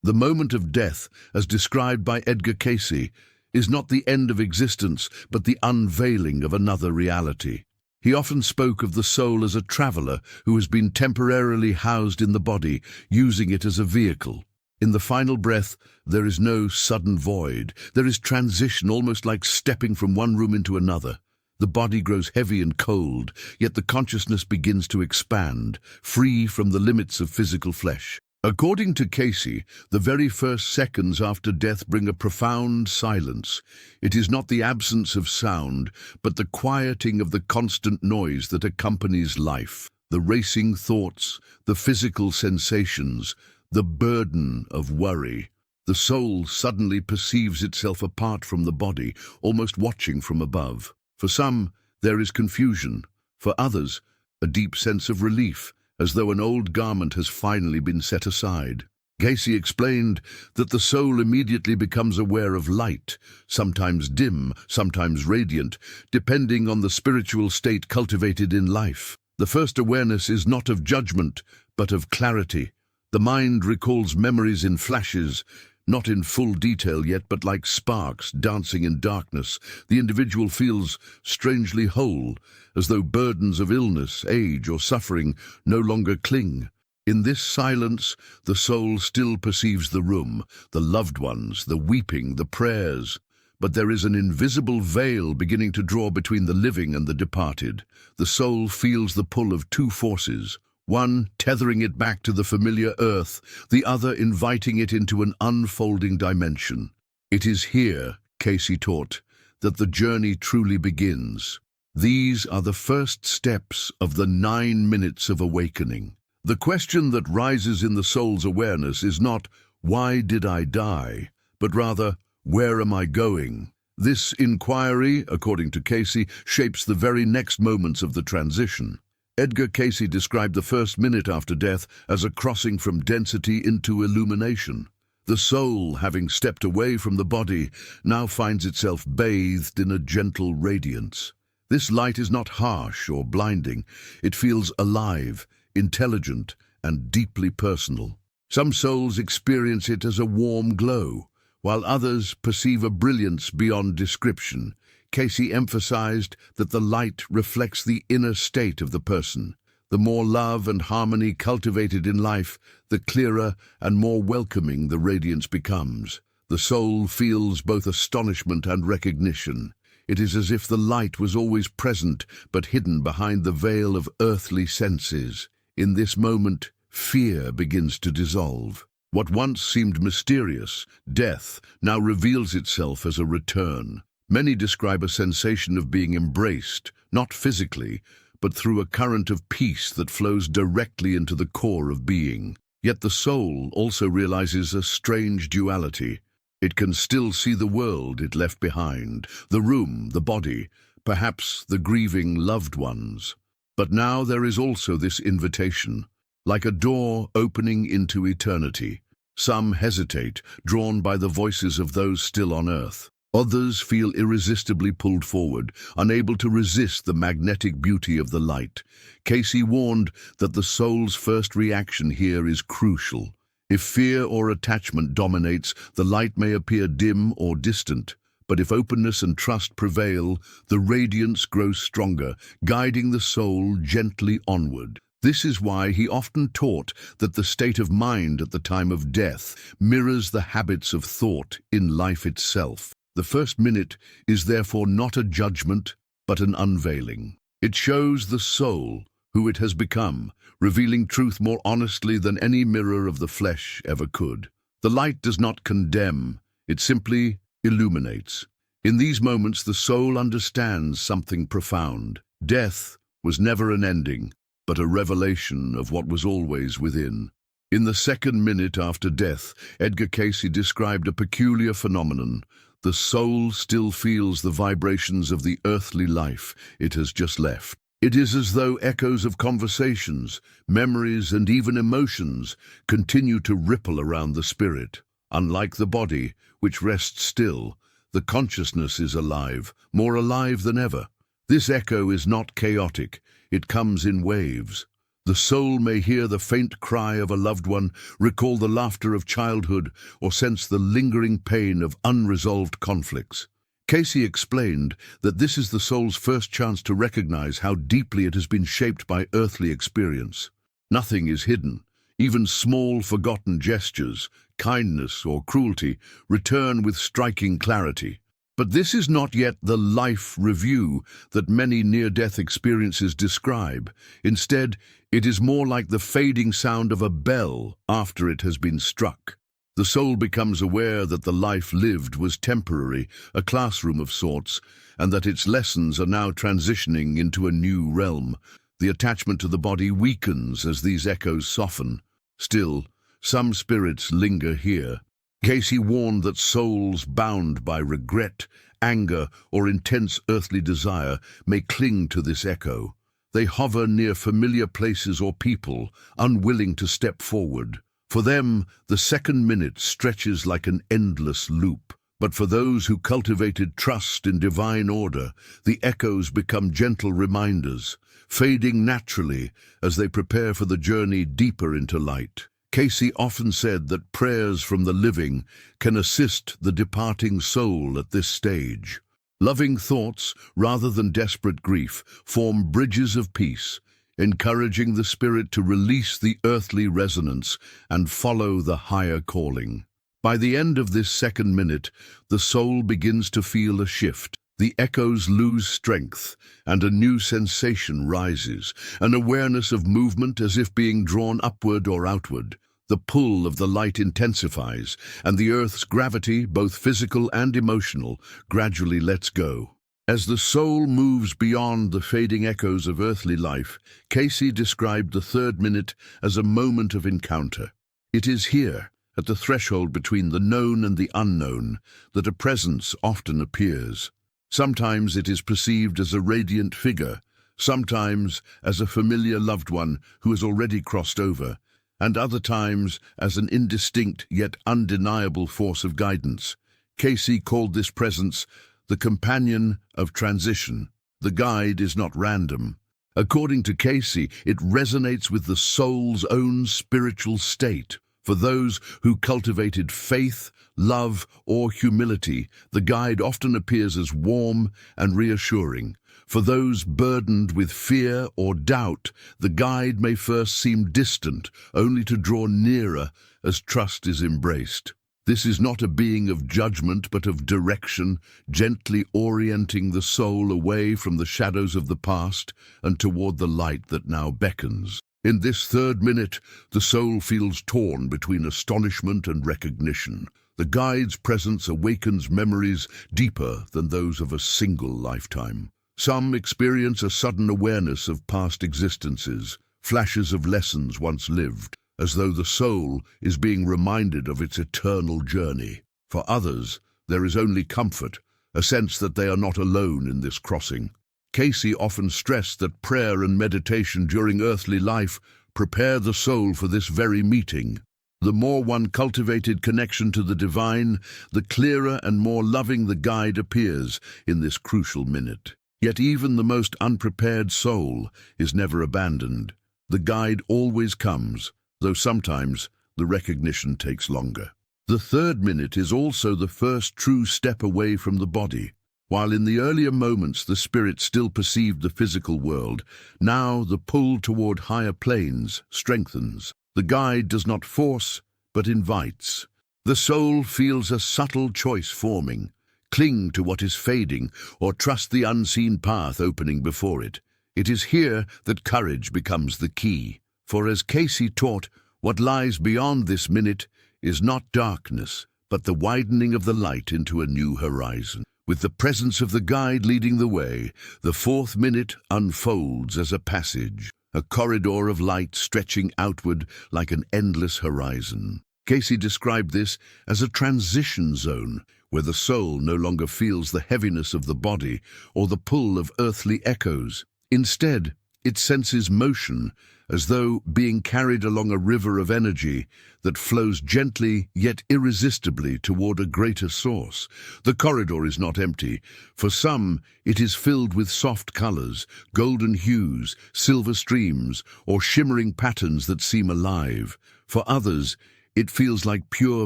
The moment of death, as described by Edgar Cayce, is not the end of existence, but the unveiling of another reality. He often spoke of the soul as a traveler who has been temporarily housed in the body, using it as a vehicle. In the final breath, there is no sudden void. There is transition, almost like stepping from one room into another. The body grows heavy and cold, yet the consciousness begins to expand, free from the limits of physical flesh. According to Cayce, the very first seconds after death bring a profound silence. It is not the absence of sound, but the quieting of the constant noise that accompanies life. The racing thoughts, the physical sensations, the burden of worry. The soul suddenly perceives itself apart from the body, almost watching from above. For some, there is confusion. For others, a deep sense of relief, as though an old garment has finally been set aside. Cayce explained that the soul immediately becomes aware of light, sometimes dim, sometimes radiant, depending on the spiritual state cultivated in life. The first awareness is not of judgment, but of clarity. The mind recalls memories in flashes, not in full detail yet, but like sparks dancing in darkness. The individual feels strangely whole, as though burdens of illness, age, or suffering no longer cling. In this silence, the soul still perceives the room, the loved ones, the weeping, the prayers. But there is an invisible veil beginning to draw between the living and the departed. The soul feels the pull of two forces, one tethering it back to the familiar earth, the other inviting it into an unfolding dimension. It is here, Cayce taught, that the journey truly begins. These are the first steps of the 9 minutes of awakening. The question that rises in the soul's awareness is not, "Why did I die?" but rather, "Where am I going?" This inquiry, according to Cayce, shapes the very next moments of the transition. Edgar Cayce described the first minute after death as a crossing from density into illumination. The soul, having stepped away from the body, now finds itself bathed in a gentle radiance. This light is not harsh or blinding. It feels alive, intelligent, and deeply personal. Some souls experience it as a warm glow, while others perceive a brilliance beyond description. Cayce emphasized that the light reflects the inner state of the person. The more love and harmony cultivated in life, the clearer and more welcoming the radiance becomes. The soul feels both astonishment and recognition. It is as if the light was always present, but hidden behind the veil of earthly senses. In this moment, fear begins to dissolve. What once seemed mysterious, death, now reveals itself as a return. Many describe a sensation of being embraced, not physically, but through a current of peace that flows directly into the core of being. Yet the soul also realizes a strange duality. It can still see the world it left behind, the room, the body, perhaps the grieving loved ones. But now there is also this invitation, like a door opening into eternity. Some hesitate, drawn by the voices of those still on earth. Others feel irresistibly pulled forward, unable to resist the magnetic beauty of the light. Cayce warned that the soul's first reaction here is crucial. If fear or attachment dominates, the light may appear dim or distant. But if openness and trust prevail, the radiance grows stronger, guiding the soul gently onward. This is why he often taught that the state of mind at the time of death mirrors the habits of thought in life itself. The first minute is therefore not a judgment, but an unveiling. It shows the soul who it has become, revealing truth more honestly than any mirror of the flesh ever could. The light does not condemn, it simply illuminates. In these moments, the soul understands something profound. Death was never an ending, but a revelation of what was always within. In the second minute after death, Edgar Cayce described a peculiar phenomenon. The soul still feels the vibrations of the earthly life it has just left. It is as though echoes of conversations, memories, and even emotions continue to ripple around the spirit. Unlike the body, which rests still, the consciousness is alive, more alive than ever. This echo is not chaotic, it comes in waves. The soul may hear the faint cry of a loved one, recall the laughter of childhood, or sense the lingering pain of unresolved conflicts. Cayce explained that this is the soul's first chance to recognize how deeply it has been shaped by earthly experience. Nothing is hidden. Even small forgotten gestures, kindness or cruelty, return with striking clarity. But this is not yet the life review that many near-death experiences describe. Instead, it is more like the fading sound of a bell after it has been struck. The soul becomes aware that the life lived was temporary, a classroom of sorts, and that its lessons are now transitioning into a new realm. The attachment to the body weakens as these echoes soften. Still, some spirits linger here. Cayce warned that souls bound by regret, anger, or intense earthly desire may cling to this echo. They hover near familiar places or people, unwilling to step forward. For them, the second minute stretches like an endless loop. But for those who cultivated trust in divine order, the echoes become gentle reminders, fading naturally as they prepare for the journey deeper into light. Cayce often said that prayers from the living can assist the departing soul at this stage. Loving thoughts, rather than desperate grief, form bridges of peace, encouraging the spirit to release the earthly resonance and follow the higher calling. By the end of this second minute, the soul begins to feel a shift. The echoes lose strength, and a new sensation rises, an awareness of movement as if being drawn upward or outward. The pull of the light intensifies, and the earth's gravity, both physical and emotional, gradually lets go. As the soul moves beyond the fading echoes of earthly life, Cayce described the third minute as a moment of encounter. It is here, at the threshold between the known and the unknown, that a presence often appears. Sometimes it is perceived as a radiant figure, sometimes as a familiar loved one who has already crossed over, and other times as an indistinct yet undeniable force of guidance. Cayce called this presence the companion of transition. The guide is not random. According to Cayce, it resonates with the soul's own spiritual state. For those who cultivated faith, love, or humility, the guide often appears as warm and reassuring. For those burdened with fear or doubt, the guide may first seem distant, only to draw nearer as trust is embraced. This is not a being of judgment, but of direction, gently orienting the soul away from the shadows of the past and toward the light that now beckons. In this third minute, the soul feels torn between astonishment and recognition. The guide's presence awakens memories deeper than those of a single lifetime. Some experience a sudden awareness of past existences, flashes of lessons once lived, as though the soul is being reminded of its eternal journey. For others, there is only comfort, a sense that they are not alone in this crossing. Cayce often stressed that prayer and meditation during earthly life prepare the soul for this very meeting. The more one cultivated connection to the divine, the clearer and more loving the guide appears in this crucial minute. Yet even the most unprepared soul is never abandoned. The guide always comes, though sometimes the recognition takes longer. The third minute is also the first true step away from the body. While in the earlier moments the spirit still perceived the physical world, now the pull toward higher planes strengthens. The guide does not force, but invites. The soul feels a subtle choice forming: cling to what is fading, or trust the unseen path opening before it. It is here that courage becomes the key. For as Cayce taught, what lies beyond this minute is not darkness, but the widening of the light into a new horizon. With the presence of the guide leading the way, the fourth minute unfolds as a passage, a corridor of light stretching outward like an endless horizon. Cayce described this as a transition zone, where the soul no longer feels the heaviness of the body or the pull of earthly echoes. Instead, It senses motion, as though being carried along a river of energy that flows gently yet irresistibly toward a greater source. The corridor is not empty. For some, it is filled with soft colors, golden hues, silver streams, or shimmering patterns that seem alive. For others, it feels like pure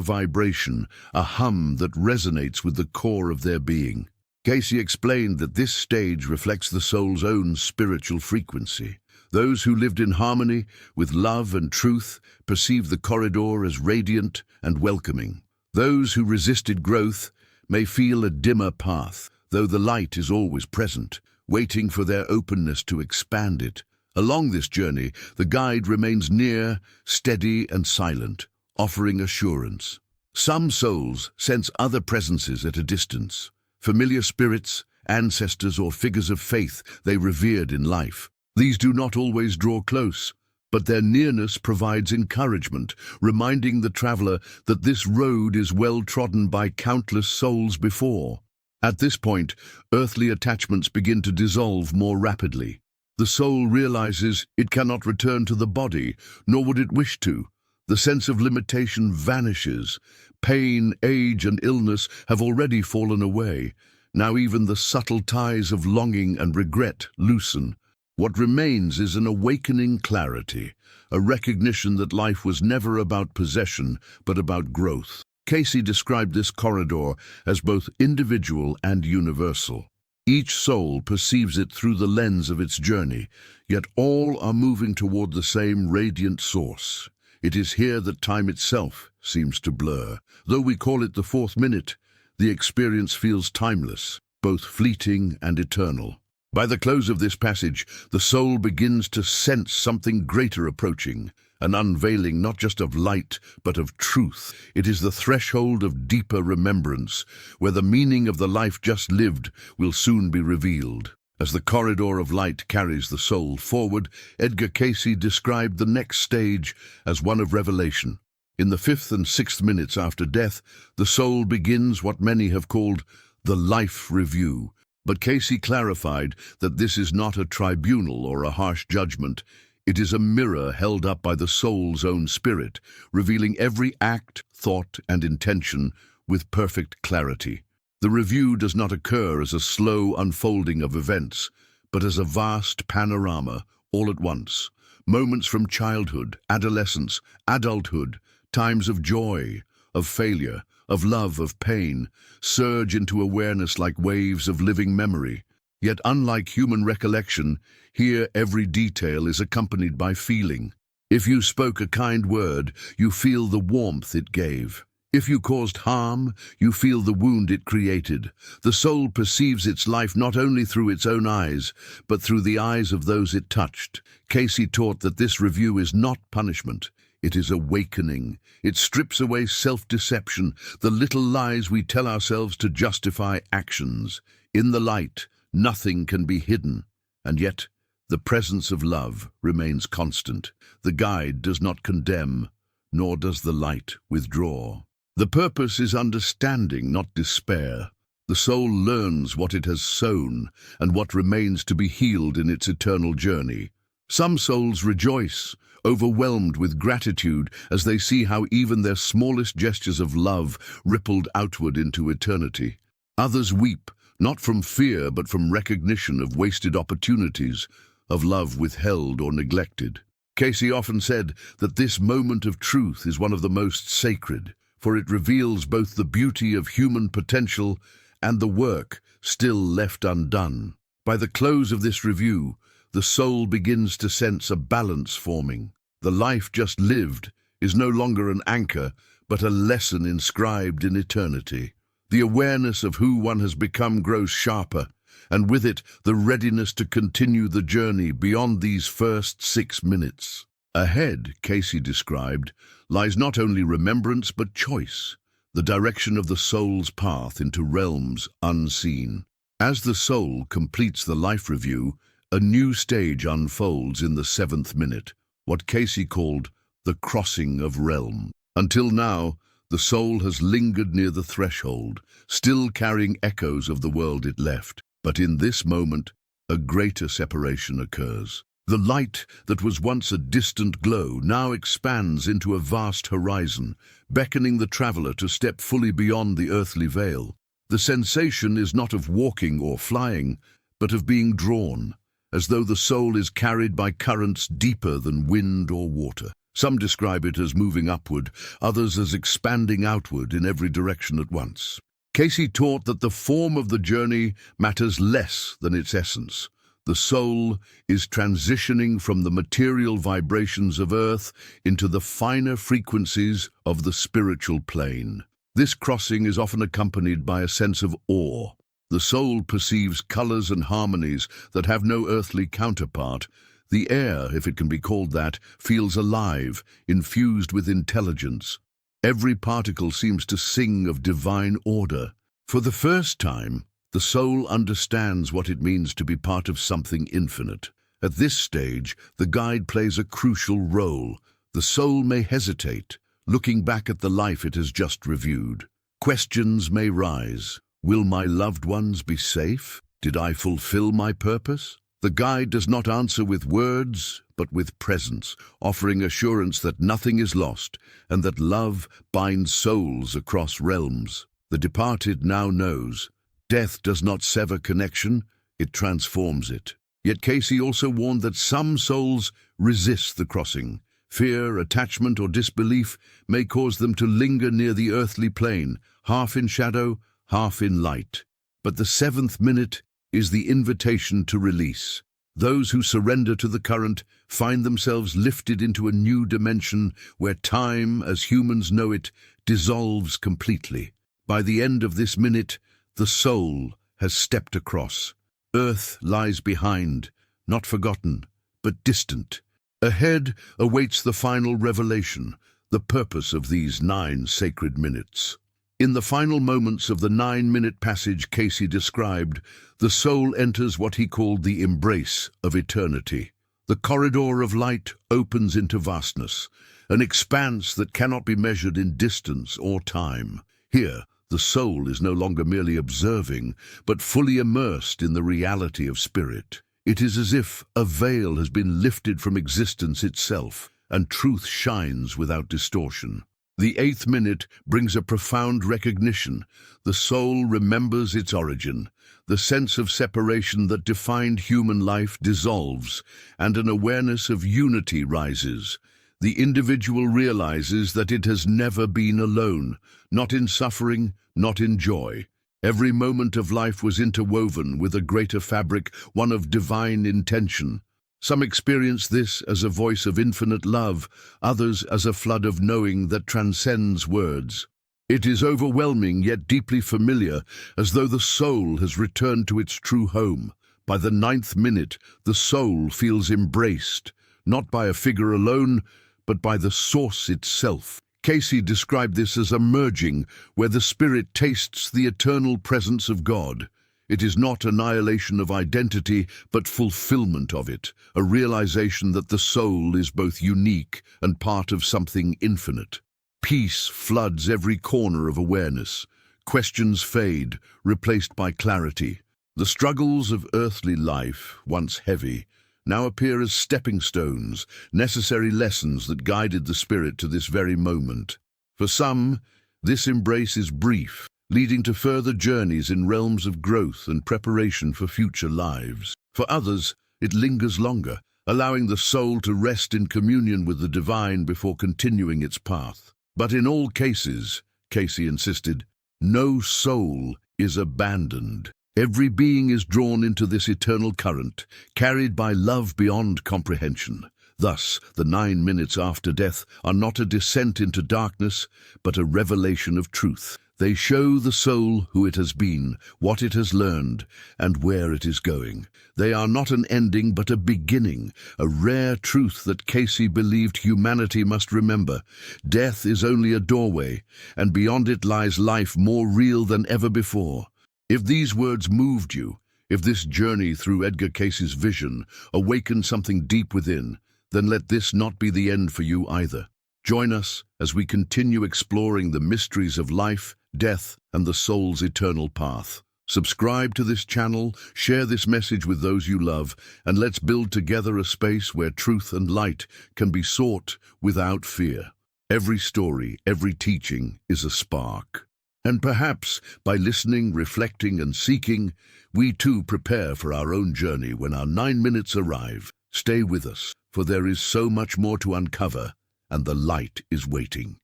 vibration, a hum that resonates with the core of their being. Cayce explained that this stage reflects the soul's own spiritual frequency. Those who lived in harmony with love and truth perceive the corridor as radiant and welcoming. Those who resisted growth may feel a dimmer path, though the light is always present, waiting for their openness to expand it. Along this journey, the guide remains near, steady and silent, offering assurance. Some souls sense other presences at a distance, familiar spirits, ancestors or figures of faith they revered in life. These do not always draw close, but their nearness provides encouragement, reminding the traveler that this road is well trodden by countless souls before. At this point, earthly attachments begin to dissolve more rapidly. The soul realizes it cannot return to the body, nor would it wish to. The sense of limitation vanishes. Pain, age, and illness have already fallen away. Now even the subtle ties of longing and regret loosen. What remains is an awakening clarity, a recognition that life was never about possession, but about growth. Cayce described this corridor as both individual and universal. Each soul perceives it through the lens of its journey, yet all are moving toward the same radiant source. It is here that time itself seems to blur. Though we call it the fourth minute, the experience feels timeless, both fleeting and eternal. By the close of this passage, the soul begins to sense something greater approaching, an unveiling not just of light, but of truth. It is the threshold of deeper remembrance, where the meaning of the life just lived will soon be revealed. As the corridor of light carries the soul forward, Edgar Cayce described the next stage as one of revelation. In the 5th and 6th minutes after death, the soul begins what many have called the life review. But Cayce clarified that this is not a tribunal or a harsh judgment. It is a mirror held up by the soul's own spirit, revealing every act, thought, and intention with perfect clarity. The review does not occur as a slow unfolding of events, but as a vast panorama all at once. Moments from childhood, adolescence, adulthood, times of joy, of failure, of love, of pain, surge into awareness like waves of living memory. Yet unlike human recollection, here every detail is accompanied by feeling. If you spoke a kind word, you feel the warmth it gave. If you caused harm, you feel the wound it created. The soul perceives its life not only through its own eyes, but through the eyes of those it touched. Cayce taught that this review is not punishment. It is awakening. It strips away self-deception, the little lies we tell ourselves to justify actions. In the light, nothing can be hidden, and yet the presence of love remains constant. The guide does not condemn, nor does the light withdraw. The purpose is understanding, not despair. The soul learns what it has sown and what remains to be healed in its eternal journey. Some souls rejoice, overwhelmed with gratitude as they see how even their smallest gestures of love rippled outward into eternity. Others weep, not from fear but from recognition of wasted opportunities, of love withheld or neglected. Cayce often said that this moment of truth is one of the most sacred, for it reveals both the beauty of human potential and the work still left undone. By the close of this review, the soul begins to sense a balance forming. The life just lived is no longer an anchor, but a lesson inscribed in eternity. The awareness of who one has become grows sharper, and with it the readiness to continue the journey beyond these first 6 minutes. Ahead, Cayce described, lies not only remembrance but choice, the direction of the soul's path into realms unseen. As the soul completes the life review, a new stage unfolds in the 7th minute, what Cayce called the crossing of realm. Until now, the soul has lingered near the threshold, still carrying echoes of the world it left. But in this moment, a greater separation occurs. The light that was once a distant glow now expands into a vast horizon, beckoning the traveler to step fully beyond the earthly veil. The sensation is not of walking or flying, but of being drawn, as though the soul is carried by currents deeper than wind or water. Some describe it as moving upward, others as expanding outward in every direction at once. Cayce taught that the form of the journey matters less than its essence. The soul is transitioning from the material vibrations of earth into the finer frequencies of the spiritual plane. This crossing is often accompanied by a sense of awe. The soul perceives colors and harmonies that have no earthly counterpart. The air, if it can be called that, feels alive, infused with intelligence. Every particle seems to sing of divine order. For the first time, the soul understands what it means to be part of something infinite. At this stage, the guide plays a crucial role. The soul may hesitate, looking back at the life it has just reviewed. Questions may rise. Will my loved ones be safe? Did I fulfill my purpose? The guide does not answer with words, but with presence, offering assurance that nothing is lost and that love binds souls across realms. The departed now knows. Death does not sever connection, it transforms it. Yet Cayce also warned that some souls resist the crossing. Fear, attachment, or disbelief may cause them to linger near the earthly plane, half in shadow, half in light. But the seventh minute is the invitation to release. Those who surrender to the current find themselves lifted into a new dimension where time, as humans know it, dissolves completely. By the end of this minute, the soul has stepped across. Earth lies behind, not forgotten, but distant. Ahead awaits the final revelation, the purpose of these 9 sacred minutes. In the final moments of the 9-minute passage Cayce described, the soul enters what he called the embrace of eternity. The corridor of light opens into vastness, an expanse that cannot be measured in distance or time. Here, the soul is no longer merely observing, but fully immersed in the reality of spirit. It is as if a veil has been lifted from existence itself, and truth shines without distortion. The 8th minute brings a profound recognition. The soul remembers its origin. The sense of separation that defined human life dissolves, and an awareness of unity rises. The individual realizes that it has never been alone, not in suffering, not in joy. Every moment of life was interwoven with a greater fabric, one of divine intention. Some experience this as a voice of infinite love, others as a flood of knowing that transcends words. It is overwhelming yet deeply familiar, as though the soul has returned to its true home. By the 9th minute, the soul feels embraced, not by a figure alone, but by the source itself. Cayce described this as a merging, where the spirit tastes the eternal presence of God. It is not annihilation of identity, but fulfillment of it, a realization that the soul is both unique and part of something infinite. Peace floods every corner of awareness. Questions fade, replaced by clarity. The struggles of earthly life, once heavy, now appear as stepping stones, necessary lessons that guided the spirit to this very moment. For some, this embrace is brief, leading to further journeys in realms of growth and preparation for future lives. For others, it lingers longer, allowing the soul to rest in communion with the divine before continuing its path. But in all cases, Cayce insisted, no soul is abandoned. Every being is drawn into this eternal current, carried by love beyond comprehension. Thus, the 9 minutes after death are not a descent into darkness, but a revelation of truth. They show the soul who it has been, what it has learned, and where it is going. They are not an ending, but a beginning, a rare truth that Cayce believed humanity must remember. Death is only a doorway, and beyond it lies life more real than ever before. If these words moved you, if this journey through Edgar Cayce's vision awakened something deep within, then let this not be the end for you either. Join us as we continue exploring the mysteries of life, death, and the soul's eternal path. Subscribe to this channel, share this message with those you love, and let's build together a space where truth and light can be sought without fear. Every story, every teaching is a spark. And perhaps, by listening, reflecting, and seeking, we too prepare for our own journey when our 9 minutes arrive. Stay with us, for there is so much more to uncover, and the light is waiting.